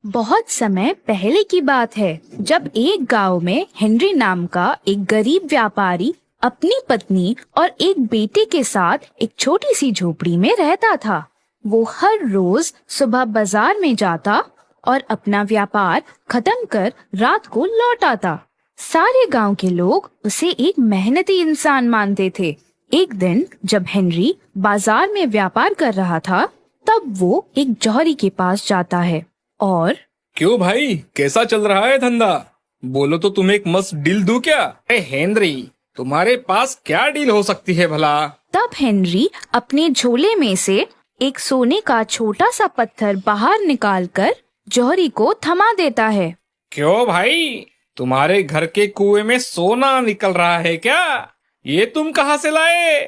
बहुत समय पहले की बात है जब एक गांव में हेनरी नाम का एक गरीब व्यापारी अपनी पत्नी और एक बेटे के साथ एक छोटी सी झोपड़ी में रहता था। वो हर रोज सुबह बाजार में जाता और अपना व्यापार खत्म कर रात को लौट आता। सारे गांव के लोग उसे एक मेहनती इंसान मानते थे। एक दिन जब हेनरी बाजार में व्यापार कर रहा था, तब वो एक जौहरी के पास जाता है और क्यों भाई, कैसा चल रहा है धंधा? बोलो तो तुम्हें एक मस्त डील दूं क्या? हेनरी, तुम्हारे पास क्या डील हो सकती है भला? तब हेनरी अपने झोले में से एक सोने का छोटा सा पत्थर बाहर निकालकर जौहरी को थमा देता है। क्यों भाई, तुम्हारे घर के कुएं में सोना निकल रहा है क्या? ये तुम कहाँ से लाए?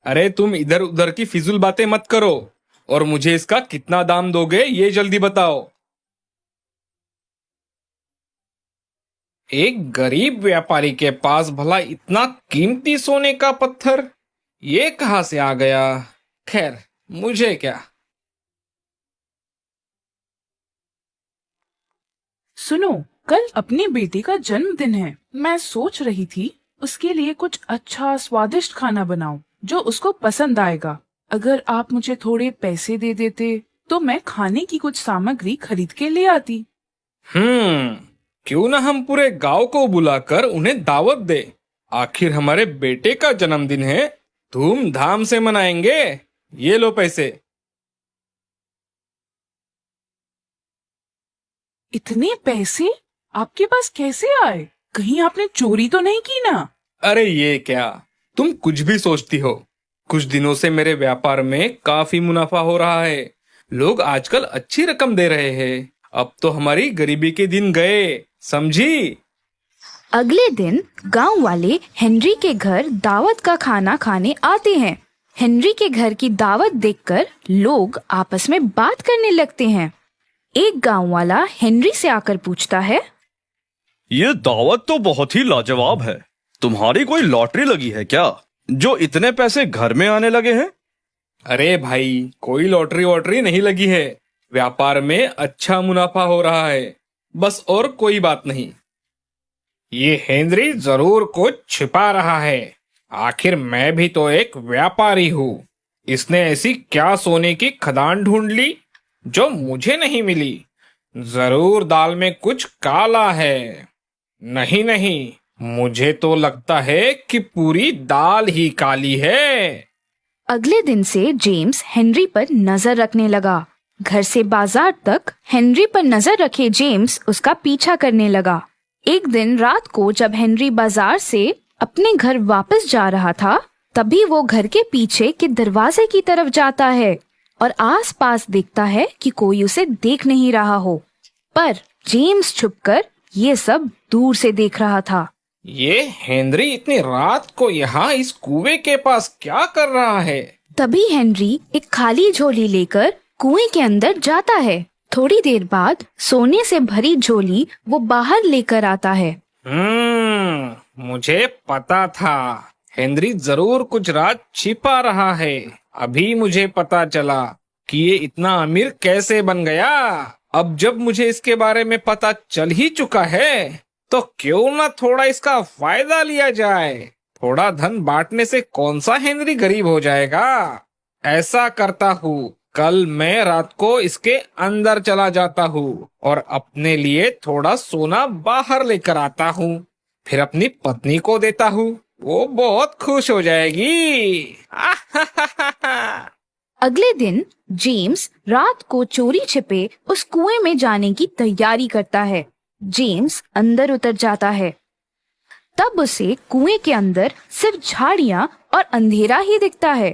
अरे तुम इधर उधर की फिजूल बातें मत करो और मुझे इसका कितना दाम दोगे ये जल्दी बताओ। एक गरीब व्यापारी के पास भला इतना कीमती सोने का पत्थर ये कहाँ से आ गया? खैर, मुझे क्या। सुनो, कल अपनी बेटी का जन्मदिन है। मैं सोच रही थी उसके लिए कुछ अच्छा स्वादिष्ट खाना बनाऊं जो उसको पसंद आएगा। अगर आप मुझे थोड़े पैसे दे देते तो मैं खाने की कुछ सामग्री खरीद के ले आती। क्यों ना हम पूरे गांव को बुलाकर उन्हें दावत दे। आखिर हमारे बेटे का जन्मदिन है, धूमधाम से मनाएंगे। ये लो पैसे। इतने पैसे आपके पास कैसे आए? कहीं आपने चोरी तो नहीं की ना? अरे ये क्या, तुम कुछ भी सोचती हो। कुछ दिनों से मेरे व्यापार में काफी मुनाफा हो रहा है। लोग आजकल अच्छी रकम दे रहे हैं। अब तो हमारी गरीबी के दिन गए, समझी? अगले दिन गांव वाले हेनरी के घर दावत का खाना खाने आते हैं। हेनरी के घर की दावत देखकर लोग आपस में बात करने लगते हैं। एक गांव वाला हेनरी से आकर पूछता है, ये दावत तो बहुत ही लाजवाब है। तुम्हारी कोई लॉटरी लगी है क्या, जो इतने पैसे घर में आने लगे हैं? अरे भाई, कोई लॉटरी वॉटरी नहीं लगी है। व्यापार में अच्छा मुनाफा हो रहा है, बस, और कोई बात नहीं। ये हेनरी जरूर कुछ छिपा रहा है। आखिर मैं भी तो एक व्यापारी हूँ। इसने ऐसी क्या सोने की खदान ढूंढ ली जो मुझे नहीं मिली? जरूर दाल में कुछ काला है। नहीं नहीं, मुझे तो लगता है कि पूरी दाल ही काली है। अगले दिन से जेम्स हेनरी पर नजर रखने लगा। घर से बाजार तक हेनरी पर नजर रखे जेम्स उसका पीछा करने लगा। एक दिन रात को जब हेनरी बाजार से अपने घर वापस जा रहा था, तभी वो घर के पीछे के दरवाजे की तरफ जाता है और आसपास देखता है कि कोई उसे देख नहीं रहा हो। पर जेम्स छुपकर ये सब दूर से देख रहा था। ये हेनरी इतनी रात को यहाँ इस कुएं के पास क्या कर रहा है? तभी हेनरी एक खाली झोली लेकर कुएं के अंदर जाता है। थोड़ी देर बाद सोने से भरी झोली वो बाहर लेकर आता है। मुझे पता था हेनरी जरूर कुछ राज छिपा रहा है। अभी मुझे पता चला कि ये इतना अमीर कैसे बन गया। अब जब मुझे इसके बारे में पता चल ही चुका है, तो क्यों ना थोड़ा इसका फायदा लिया जाए। थोड़ा धन बांटने से कौन सा हेनरी गरीब हो जाएगा। ऐसा करता हूँ, कल मैं रात को इसके अंदर चला जाता हूँ और अपने लिए थोड़ा सोना बाहर लेकर आता हूँ। फिर अपनी पत्नी को देता हूँ, वो बहुत खुश हो जाएगी। अगले दिन जेम्स रात को चोरी छिपे उस कुएं में जाने की तैयारी करता है। जेम्स अंदर उतर जाता है। तब उसे कुएं के अंदर सिर्फ झाड़ियां और अंधेरा ही दिखता है।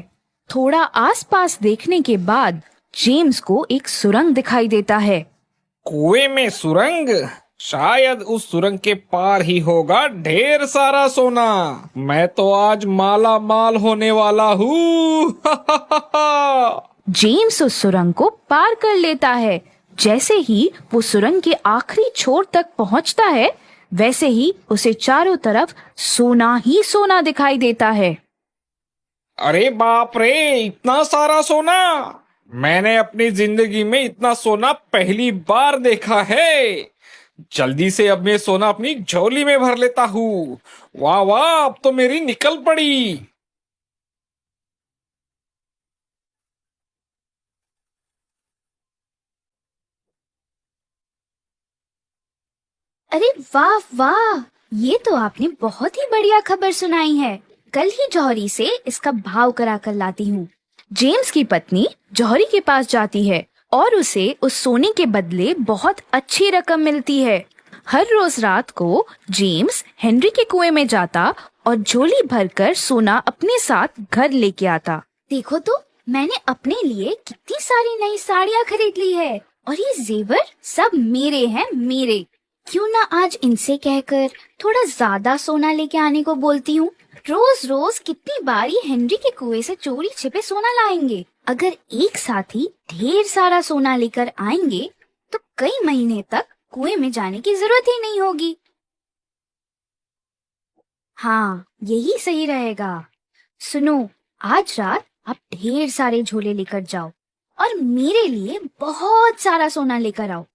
थोड़ा आसपास देखने के बाद जेम्स को एक सुरंग दिखाई देता है। कुएं में सुरंग? शायद उस सुरंग के पार ही होगा ढेर सारा सोना। मैं तो आज माला माल होने वाला हूँ। जेम्स उस सुरंग को पार कर लेता है। जैसे ही वो सुरंग के आखिरी छोर तक पहुंचता है, वैसे ही उसे चारों तरफ सोना ही सोना दिखाई देता है। अरे बाप रे, इतना सारा सोना! मैंने अपनी जिंदगी में इतना सोना पहली बार देखा है। जल्दी से अब मैं सोना अपनी झोली में भर लेता हूँ। वाह वाह, अब तो मेरी निकल पड़ी। अरे वाह वाह, ये तो आपने बहुत ही बढ़िया खबर सुनाई है। कल ही जौहरी से इसका भाव करा कर लाती हूँ। जेम्स की पत्नी जौहरी के पास जाती है और उसे उस सोने के बदले बहुत अच्छी रकम मिलती है। हर रोज रात को जेम्स हेनरी के कुएं में जाता और झोली भरकर सोना अपने साथ घर लेके आता। देखो तो, मैंने अपने लिए कितनी सारी नई साड़ियाँ खरीद ली है और ये जेवर सब मेरे हैं, मेरे। क्यों ना आज इनसे कहकर थोड़ा ज्यादा सोना लेके आने को बोलती हूँ। रोज रोज कितनी बारी हेनरी के कुएं से चोरी छिपे सोना लाएंगे। अगर एक साथ ही ढेर सारा सोना लेकर आएंगे तो कई महीने तक कुएं में जाने की जरूरत ही नहीं होगी। हाँ, यही सही रहेगा। सुनो, आज रात आप ढेर सारे झोले लेकर जाओ और मेरे लिए बहुत सारा सोना लेकर आओ।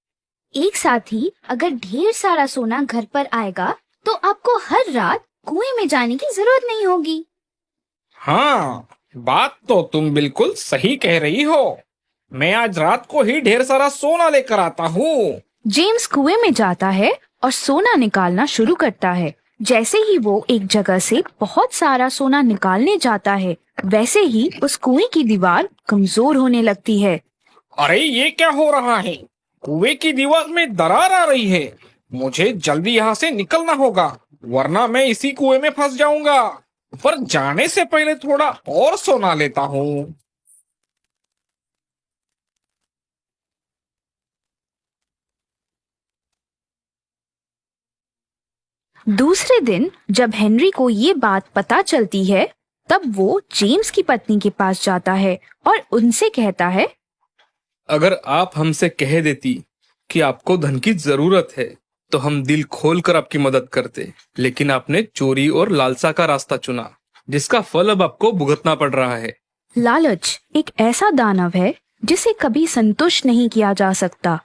एक साथ ही अगर ढेर सारा सोना घर पर आएगा तो आपको हर रात कुएं में जाने की जरूरत नहीं होगी। हाँ, बात तो तुम बिल्कुल सही कह रही हो। मैं आज रात को ही ढेर सारा सोना लेकर आता हूँ। जेम्स कुएं में जाता है और सोना निकालना शुरू करता है। जैसे ही वो एक जगह से बहुत सारा सोना निकालने जाता है, वैसे ही उस कुएं की दीवार कमजोर होने लगती है। अरे ये क्या हो रहा है? कुएं की दीवार में दरार आ रही है। मुझे जल्दी यहाँ से निकलना होगा, वरना मैं इसी कुएं में फंस जाऊंगा। पर जाने से पहले थोड़ा और सोना लेता हूँ। दूसरे दिन जब हेनरी को ये बात पता चलती है, तब वो जेम्स की पत्नी के पास जाता है और उनसे कहता है, अगर आप हमसे कह देती कि आपको धन की जरूरत है तो हम दिल खोलकर आपकी मदद करते, लेकिन आपने चोरी और लालसा का रास्ता चुना, जिसका फल अब आपको भुगतना पड़ रहा है। लालच एक ऐसा दानव है जिसे कभी संतुष्ट नहीं किया जा सकता।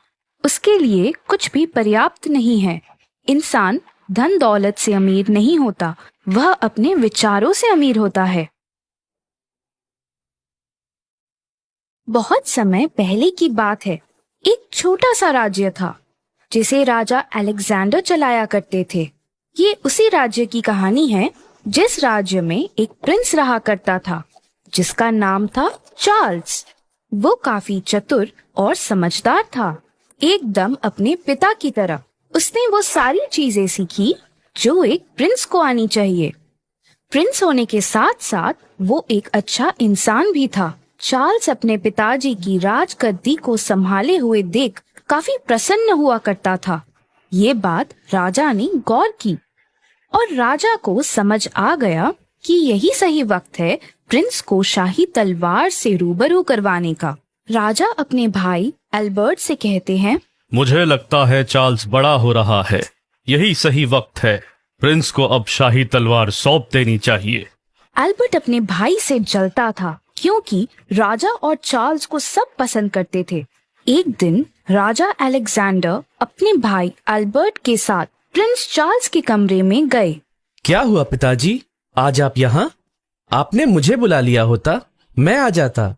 उसके लिए कुछ भी पर्याप्त नहीं है। इंसान धन दौलत से अमीर नहीं होता, वह अपने विचारों से अमीर होता है। बहुत समय पहले की बात है। एक छोटा सा राज्य था जिसे राजा अलेक्जेंडर चलाया करते थे। ये उसी राज्य की कहानी है जिस राज्य में एक प्रिंस रहा करता था जिसका नाम था चार्ल्स। वो काफी चतुर और समझदार था, एकदम अपने पिता की तरह। उसने वो सारी चीजें सीखी जो एक प्रिंस को आनी चाहिए। प्रिंस होने के साथ साथ वो एक अच्छा इंसान भी था। चार्ल्स अपने पिताजी की राजगद्दी को संभाले हुए देख काफी प्रसन्न हुआ करता था। ये बात राजा ने गौर की और राजा को समझ आ गया कि यही सही वक्त है प्रिंस को शाही तलवार से रूबरू करवाने का। राजा अपने भाई एल्बर्ट से कहते हैं, मुझे लगता है चार्ल्स बड़ा हो रहा है, यही सही वक्त है। प्रिंस को अब शाही तलवार सौंप देनी चाहिए। एल्बर्ट अपने भाई से जलता था क्योंकि राजा और चार्ल्स को सब पसंद करते थे। एक दिन राजा अलेक्जेंडर अपने भाई एल्बर्ट के साथ प्रिंस चार्ल्स के कमरे में गए। क्या हुआ पिताजी, आज आप यहाँ? आपने मुझे बुला लिया होता, मैं आ जाता।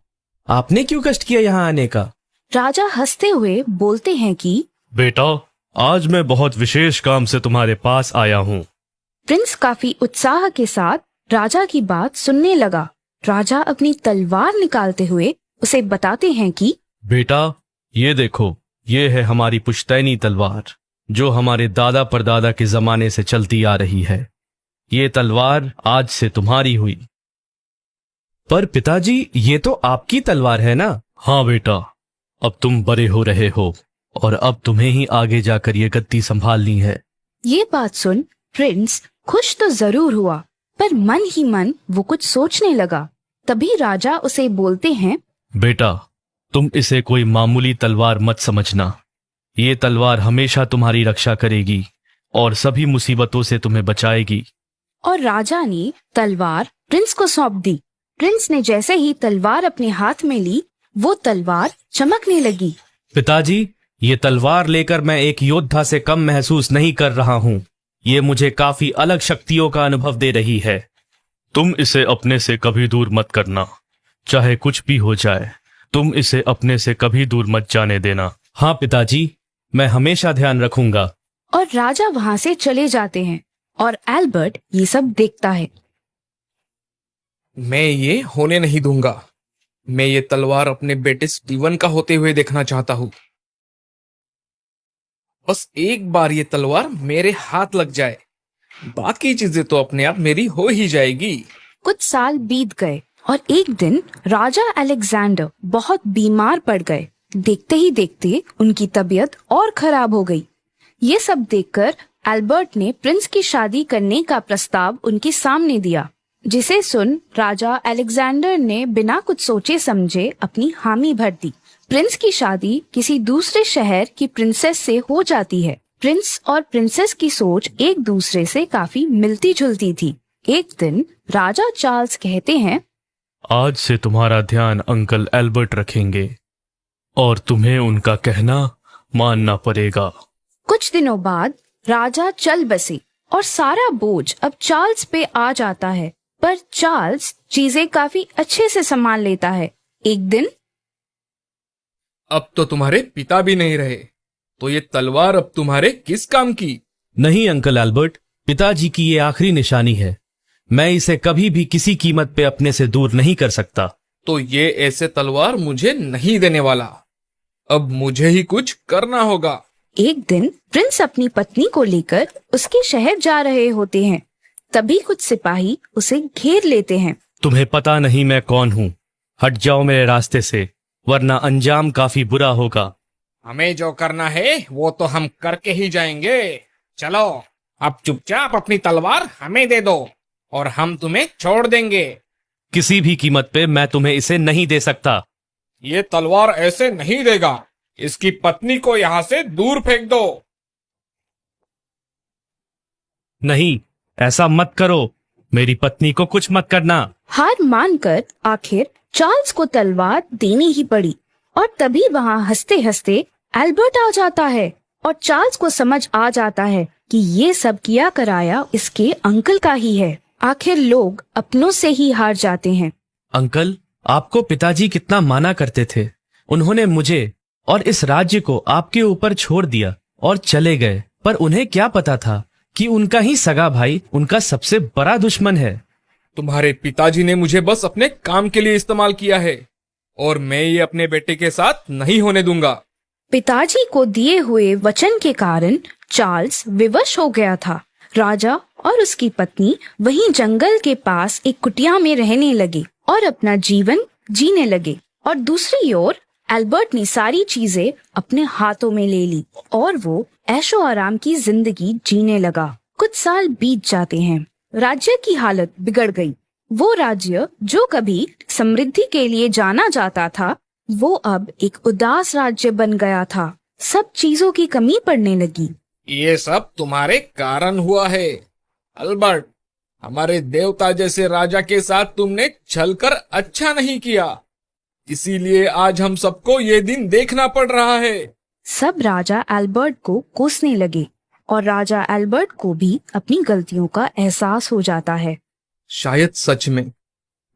आपने क्यों कष्ट किया यहाँ आने का? राजा हंसते हुए बोलते हैं कि बेटा, आज मैं बहुत विशेष काम से तुम्हारे पास आया हूँ। प्रिंस काफी उत्साह के साथ राजा की बात सुनने लगा। राजा अपनी तलवार निकालते हुए उसे बताते हैं कि बेटा, ये देखो, ये है हमारी पुश्तैनी तलवार जो हमारे दादा परदादा के जमाने से चलती आ रही है। ये तलवार आज से तुम्हारी हुई। पर पिताजी, ये तो आपकी तलवार है ना? हाँ बेटा, अब तुम बड़े हो रहे हो और अब तुम्हें ही आगे जाकर ये गद्दी संभालनी है। ये बात सुन प्रिंस खुश तो जरूर हुआ, पर मन ही मन वो कुछ सोचने लगा। तभी राजा उसे बोलते हैं, बेटा, तुम इसे कोई मामूली तलवार मत समझना। ये तलवार हमेशा तुम्हारी रक्षा करेगी और सभी मुसीबतों से तुम्हें बचाएगी। और राजा ने तलवार प्रिंस को सौंप दी। प्रिंस ने जैसे ही तलवार अपने हाथ में ली, वो तलवार चमकने लगी। पिताजी, ये तलवार लेकर मैं एक योद्धा से कम महसूस नहीं कर रहा हूँ। ये मुझे काफी अलग शक्तियों का अनुभव दे रही है। तुम इसे अपने से कभी दूर मत करना, चाहे कुछ भी हो जाए। तुम इसे अपने से कभी दूर मत जाने देना। हाँ पिताजी, मैं हमेशा ध्यान रखूंगा। और राजा वहाँ से चले जाते हैं और एल्बर्ट ये सब देखता है। मैं ये होने नहीं दूंगा। मैं ये तलवार अपने बेटे स्टीवन का होते हुए देखना चाहता हूँ। बस एक बार ये तलवार मेरे हाथ लग जाए, बाकी चीजें तो अपने आप मेरी हो ही जाएगी। कुछ साल बीत गए और एक दिन राजा अलेक्जेंडर बहुत बीमार पड़ गए। देखते ही देखते उनकी तबीयत और खराब हो गई। ये सब देखकर एल्बर्ट ने प्रिंस की शादी करने का प्रस्ताव उनके सामने दिया, जिसे सुन राजा अलेक्जेंडर ने बिना कुछ सोचे समझे अपनी हामी भर दी। प्रिंस की शादी किसी दूसरे शहर की प्रिंसेस से हो जाती है। प्रिंस और प्रिंसेस की सोच एक दूसरे से काफी मिलती जुलती थी। एक दिन राजा चार्ल्स कहते हैं, आज से तुम्हारा ध्यान अंकल एल्बर्ट रखेंगे और तुम्हें उनका कहना मानना पड़ेगा। कुछ दिनों बाद राजा चल बसे और सारा बोझ अब चार्ल्स पे आ जाता है। पर चार्ल्स चीजें काफी अच्छे से संभाल लेता है। एक दिन अब तो तुम्हारे पिता भी नहीं रहे, तो ये तलवार अब तुम्हारे किस काम की? नहीं अंकल एल्बर्ट, पिताजी की ये आखिरी निशानी है। मैं इसे कभी भी किसी कीमत पे अपने से दूर नहीं कर सकता। तो ये ऐसे तलवार मुझे नहीं देने वाला। अब मुझे ही कुछ करना होगा। एक दिन प्रिंस अपनी पत्नी को लेकर उसके शहर जा रहे होते हैं। तभी कुछ सिपाही उसे घेर लेते हैं। तुम्हें पता नहीं मैं कौन हूँ। हट जाओ मेरे रास्ते से, वरना अंजाम काफी बुरा होगा। हमें जो करना है वो तो हम करके ही जाएंगे। चलो, अब चुपचाप अपनी तलवार हमें दे दो और हम तुम्हें छोड़ देंगे। किसी भी कीमत पे मैं तुम्हें इसे नहीं दे सकता। ये तलवार ऐसे नहीं देगा। इसकी पत्नी को यहाँ से दूर फेंक दो। नहीं, ऐसा मत करो। मेरी पत्नी को कुछ मत करना। हार मानकर आखिर चार्ल्स को तलवार देनी ही पड़ी। और तभी वहाँ हंसते हंसते एल्बर्ट आ जाता है और चार्ल्स को समझ आ जाता है कि ये सब किया कराया इसके अंकल का ही है। आखिर लोग अपनों से ही हार जाते हैं। अंकल, आपको पिताजी कितना माना करते थे। उन्होंने मुझे और इस राज्य को आपके ऊपर छोड़ दिया और चले गए। पर उन्हें क्या पता था कि उनका ही सगा भाई उनका सबसे बड़ा दुश्मन है। तुम्हारे पिताजी ने मुझे बस अपने काम के लिए इस्तेमाल किया है और मैं ये अपने बेटे के साथ नहीं होने दूंगा। पिताजी को दिए हुए वचन के कारण चार्ल्स विवश हो गया था। राजा और उसकी पत्नी वहीं जंगल के पास एक कुटिया में रहने लगे और अपना जीवन जीने लगे। और दूसरी ओर एल्बर्ट ने सारी चीजें अपने हाथों में ले ली और वो ऐशो आराम की जिंदगी जीने लगा। कुछ साल बीत जाते हैं। राज्य की हालत बिगड़ गई। वो राज्य जो कभी समृद्धि के लिए जाना जाता था, वो अब एक उदास राज्य बन गया था। सब चीजों की कमी पड़ने लगी। ये सब तुम्हारे कारण हुआ है अल्बर्ट। हमारे देवता जैसे राजा के साथ तुमने छलकर अच्छा नहीं किया, इसीलिए आज हम सबको ये दिन देखना पड़ रहा है। सब राजा एल्बर्ट को कोसने लगे और राजा एल्बर्ट को भी अपनी गलतियों का एहसास हो जाता है। शायद सच में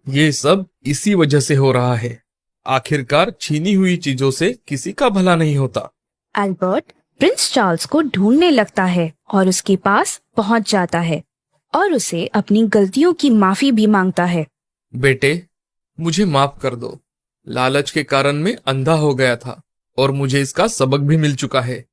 ये सब इसी वजह से हो रहा है। आखिरकार छीनी हुई चीजों से किसी का भला नहीं होता। एल्बर्ट प्रिंस चार्ल्स को ढूंढने लगता है और उसके पास पहुंच जाता है और उसे अपनी गलतियों की माफी भी मांगता है। बेटे, मुझे माफ कर दो। लालच के कारण मैं अंधा हो गया था और मुझे इसका सबक भी मिल चुका है।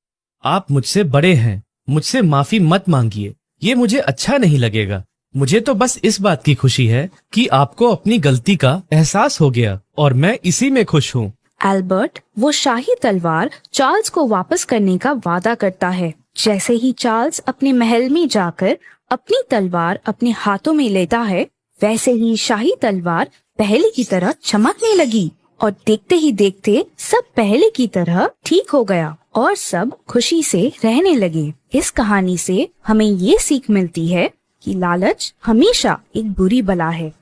आप मुझसे बड़े हैं, मुझसे माफी मत मांगिए। ये मुझे अच्छा नहीं लगेगा। मुझे तो बस इस बात की खुशी है कि आपको अपनी गलती का एहसास हो गया और मैं इसी में खुश हूँ। एल्बर्ट वो शाही तलवार चार्ल्स को वापस करने का वादा करता है। जैसे ही चार्ल्स अपने महल में जाकर अपनी तलवार अपने हाथों में लेता है, वैसे ही शाही तलवार पहले की तरह चमकने लगी और देखते ही देखते सब पहले की तरह ठीक हो गया और सब खुशी से रहने लगे। इस कहानी से हमें ये सीख मिलती है कि लालच हमेशा एक बुरी बला है।